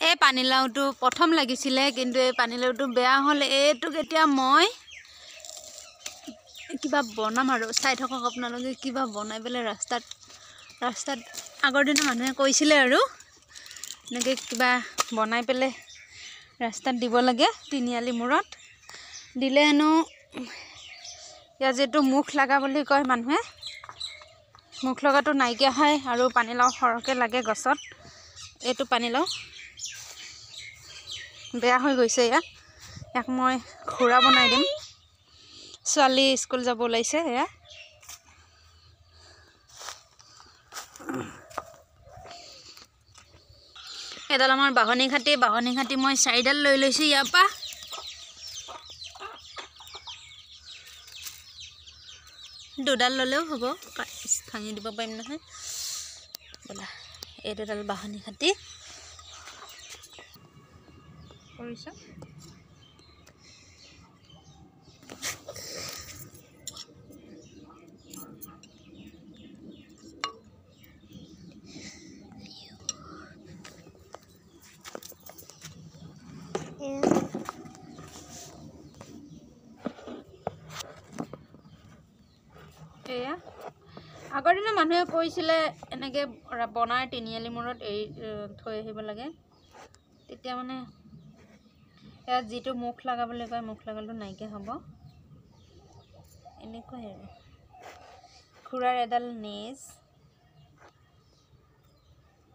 এই পানীলাওটো প্ৰথম লাগিছিলে কিন্তু এই পানীলাওটো বেয়া হ'ল এইটোক এতিয়া মই কিবা বনাম আৰু চাই থাকক আপোনালোকে কিবা বনাই পেলাই ৰাস্তাত আগৰ দিনৰ মানুহে কৈছিলে আৰু এনেকৈ কিবা বনাই পেলাই ৰাস্তাত দিব লাগে তিনিআলি মূৰত দিলে হেনো ইয়াত যিটো মুখ লগা বুলি কয় মানুহে মুখ লগাটো নাইকিয়া হয় আৰু পানীলাও সৰহকৈ লাগে গছত এইটো পানীলাও বেয়া হৈ গৈছে ইয়াক মই খুৰা বনাই দিম ছোৱালী স্কুল যাব ওলাইছে এয়া এডাল আমাৰ বাহনী ঘাটি মই 4ডাল লৈ লৈছোঁ ইয়াৰ পৰা দুডাল ল'লেও হ'ব ভাঙি দিব পাৰিম নহয় ব'লা এই দুডাল বাহনী ঘাটি কৰিছোঁ এয়া আগৰ দিনৰ মানুহে কৈছিলে এনেকৈ বনাই তিনিআলি মূৰত এৰি থৈ আহিব লাগে তেতিয়া মানে ইয়াত যিটো মুখ লগা বুলি কয় মুখ লগাটো নাইকিয়া হ'ব এনেকুৱাই আৰু খুৰাৰ এডাল নেজ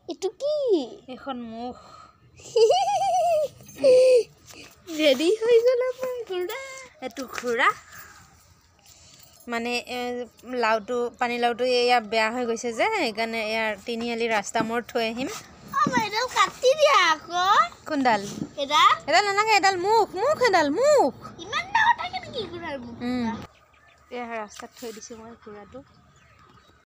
এইটো কি এখন মুখ ৰেডি হৈ গ'ল খুৰা এইটো খুৰা মানে লাউটো পানীলাওটো এয়া বেয়া হৈ গৈছে যে সেইকাৰণে ইয়াৰ তিনিআলি ৰাস্তা মূৰত থৈ আহিম কাটি দিয়া আকৌ কোনডাল এডাল নালাগে এডাল মুখ ইমান ডাঙৰ থাকে নেকি খুৰাৰ মুখ এয়া ৰাস্তাত থৈ দিছোঁ মই খুৰাটো